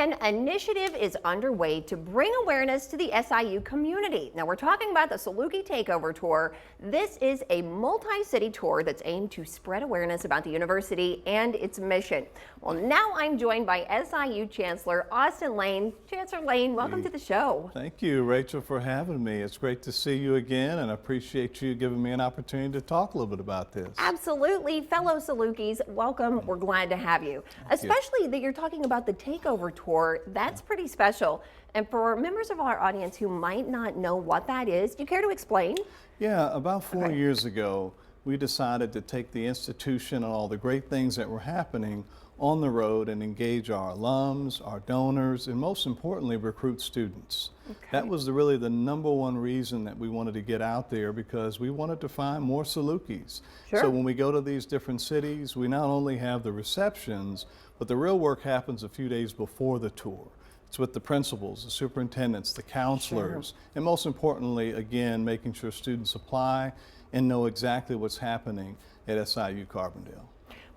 An initiative is underway to bring awareness to the SIU community. Now we're talking about the Saluki Takeover Tour. This is a multi-city tour that's aimed to spread awareness about the university and its mission. Well, now I'm joined by SIU Chancellor Austin Lane. Chancellor Lane, welcome to the show. Thank you, Rachel, for having me. It's great to see you again, and I appreciate you giving me an opportunity to talk a little bit about this. Absolutely. Fellow Salukis, welcome. We're glad to have you. Especially that you're talking about the Takeover Tour. That's pretty special. And for members of our audience who might not know what that is, do you care to explain? Yeah, about 4 years ago, we decided to take the institution and all the great things that were happening on the road and engage our alums, our donors, and most importantly, recruit students. That was really the #1 reason that we wanted to get out there, because we wanted to find more Salukis. So when we go to these different cities, we not only have the receptions, but the real work happens a few days before the tour. It's with the principals, the superintendents, the counselors, and most importantly, again, making sure students apply and know exactly what's happening at SIU Carbondale.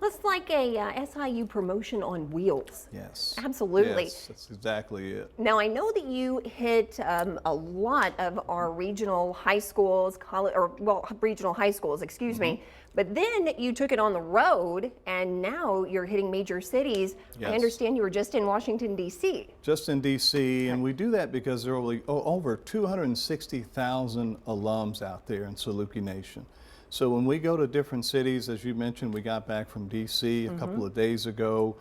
It's like a SIU promotion on wheels. Yes. Absolutely. Yes, that's exactly it. Now, I know that you hit a lot of our regional high schools, regional high schools, excuse me, but then you took it on the road, and now you're hitting major cities. Yes. I understand you were just in Washington, D.C. Just in D.C., and we do that because there are over 260,000 alums out there in Saluki Nation. So when we go to different cities, as you mentioned, we got back from D.C. a couple of days ago.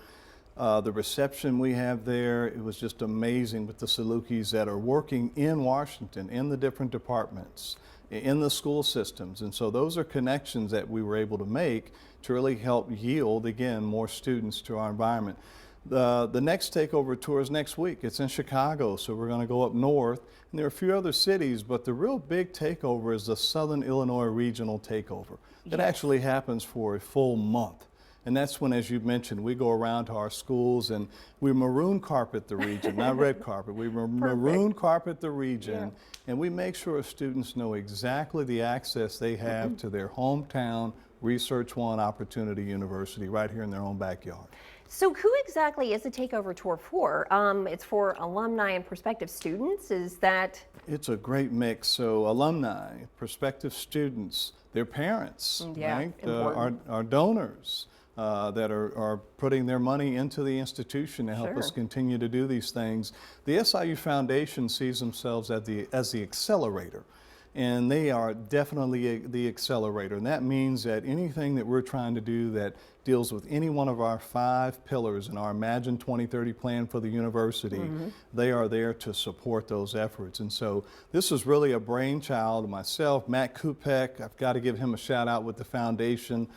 The reception we have there, it was just amazing with the Salukis that are working in Washington, in the different departments, in the school systems. And so those are connections that we were able to make to really help yield, again, more students to our environment. The next takeover tour is next week. It's in Chicago, so we're going to go up north. And there are a few other cities, but the real big takeover is the Southern Illinois Regional Takeover. That actually happens for a full month. And that's when, as you mentioned, we go around to our schools and we maroon carpet the region, not red carpet. We maroon carpet the region, and we make sure students know exactly the access they have to their hometown Research One Opportunity University right here in their own backyard. So who exactly is the Takeover Tour for? It's for alumni and prospective students, is that? It's a great mix. So alumni, prospective students, their parents, right? Our donors that are putting their money into the institution to help us continue to do these things. The SIU Foundation sees themselves as the accelerator. And they are definitely the accelerator. And that means that anything that we're trying to do that deals with any one of our 5 pillars in our Imagine 2030 plan for the university, they are there to support those efforts. And so this is really a brainchild of myself, Matt Kupek. I've got to give him a shout out with the foundation.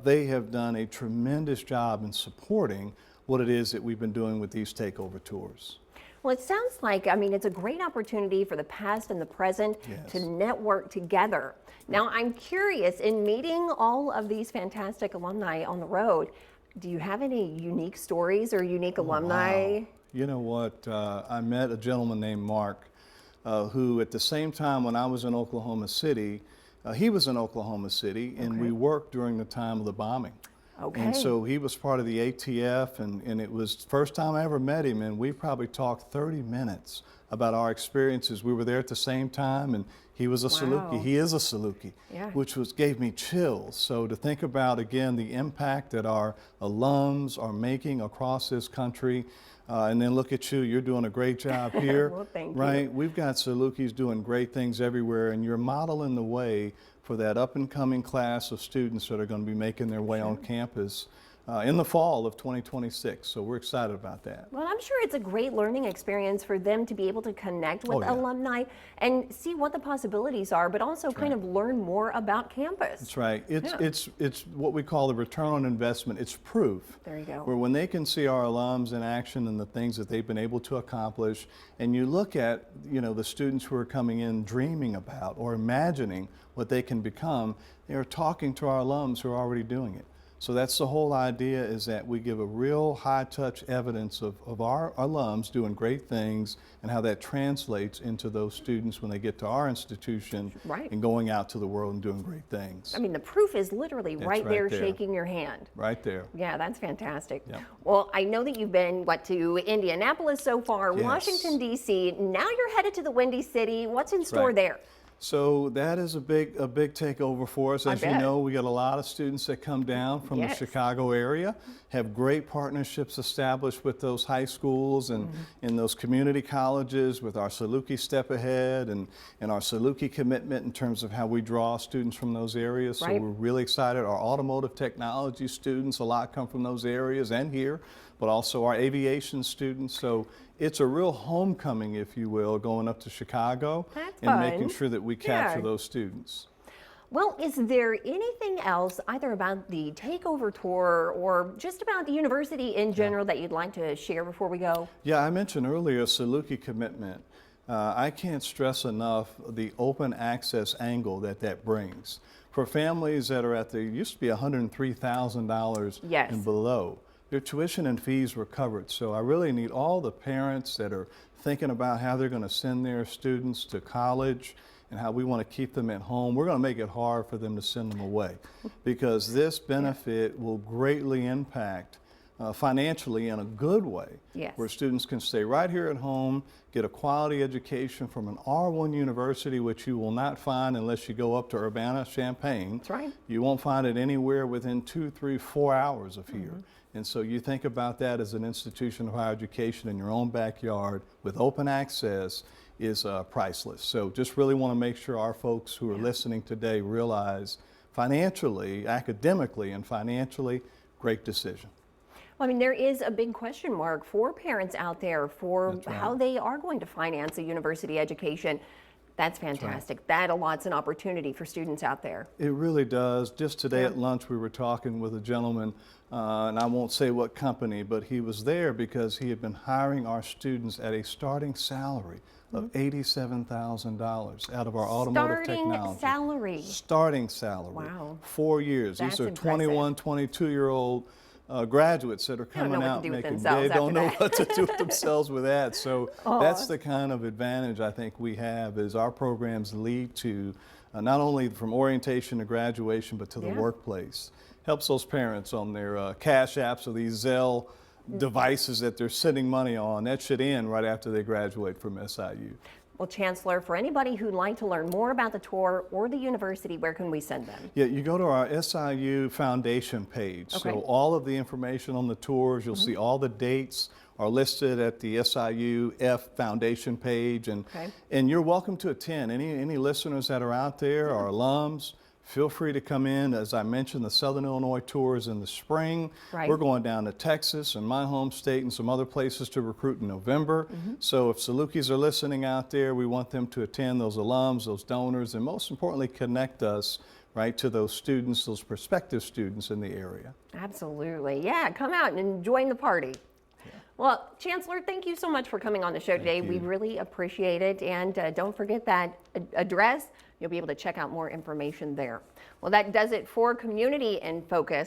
They have done a tremendous job in supporting what it is that we've been doing with these takeover tours. Well, it sounds like, I mean, it's a great opportunity for the past and the present to network together. Now, I'm curious, in meeting all of these fantastic alumni on the road, do you have any unique stories or unique alumni? Wow. You know what? I met a gentleman named Mark, who at the same time when I was in Oklahoma City, he was in Oklahoma City, and we worked during the time of the bombing. And so he was part of the ATF, and it was the first time I ever met him, and we probably talked 30 minutes about our experiences. We were there at the same time, and he was a Saluki. He is a Saluki, which gave me chills. So to think about, again, the impact that our alums are making across this country, and then look at you, you're doing a great job here. Well, thank you. We've got Salukis doing great things everywhere, and you're modeling the way for that up-and-coming class of students that are going to be making their way on campus in the fall of 2026. So we're excited about that. Well, I'm sure it's a great learning experience for them to be able to connect with alumni and see what the possibilities are, but also kind of learn more about campus. That's right. It's what we call the return on investment. It's proof. There you go. Where when they can see our alums in action and the things that they've been able to accomplish, and you look at, you know, the students who are coming in dreaming about or imagining what they can become, they are talking to our alums who are already doing it. So that's the whole idea, is that we give a real high-touch evidence of our alums doing great things and how that translates into those students when they get to our institution Right. and going out to the world and doing great things. I mean, the proof is literally That's right right there, there. shaking your hand. Right there. Yeah, that's fantastic. Yep. Well, I know that you've been, to Indianapolis so far, Yes. Washington, D.C. Now you're headed to the Windy City. What's in store right. there? So that is a big takeover for us. As you bet. know, we got a lot of students that come down from the Yes. Chicago area, have great partnerships established with those high schools and in those community colleges with our Saluki Step Ahead and our Saluki commitment in terms of how we draw students from those areas. So Right. we're really excited. Our automotive technology students, a lot come from those areas and here, but also our aviation students. So it's a real homecoming, if you will, going up to Chicago That's and fun. making sure that we capture Yeah. those students. Well, is there anything else, either about the takeover tour or just about the university in general, that you'd like to share before we go? Yeah, I mentioned earlier Saluki commitment. I can't stress enough the open access angle that brings. For families that are at the, used to be $103,000 Yes. and below, their tuition and fees were covered. So I really need all the parents that are thinking about how they're going to send their students to college and how we want to keep them at home. We're going to make it hard for them to send them away, because this benefit will greatly impact financially in a good way, Yes. where students can stay right here at home, get a quality education from an R1 university, which you will not find unless you go up to Urbana-Champaign. That's right. You won't find it anywhere within 2, 3, 4 hours of here. And so you think about that as an institution of higher education in your own backyard with open access is priceless. So just really want to make sure our folks who are listening today realize financially, academically, and financially, great decision. Well, I mean, there is a big question mark for parents out there for That's right. how they are going to finance a university education. That's fantastic. That allots an opportunity for students out there. It really does. Just today at lunch, we were talking with a gentleman, and I won't say what company, but he was there because he had been hiring our students at a starting salary of $87,000 out of our automotive technology. Salary. Starting salary. Wow. 4 years. That's These are impressive. 21, 22-year-old graduates that are don't know coming what to out do with making. themselves They don't after know that. what to do with themselves with that. So Aw. that's the kind of advantage I think we have, is our programs lead to not only from orientation to graduation, but to the Yeah. workplace. Helps those parents on their cash apps or these Zelle devices that they're sending money on. That should end right after they graduate from SIU. Well, Chancellor, for anybody who'd like to learn more about the tour or the university, where can we send them? Yeah, you go to our SIU Foundation page. Okay. So all of the information on the tours, you'll see all the dates are listed at the SIU F Foundation page. Okay. And you're welcome to attend. Any listeners that are out there, our alums, feel free to come in. As I mentioned, the Southern Illinois tour is in the spring. Right. We're going down to Texas and my home state and some other places to recruit in November. So if Salukis are listening out there, we want them to attend, those alums, those donors, and most importantly, connect us right to those students, those prospective students in the area. Absolutely. Yeah, come out and join the party. Well, Chancellor, thank you so much for coming on the show today. We you. really appreciate it. And don't forget that address. You'll be able to check out more information there. Well, that does it for Community in Focus.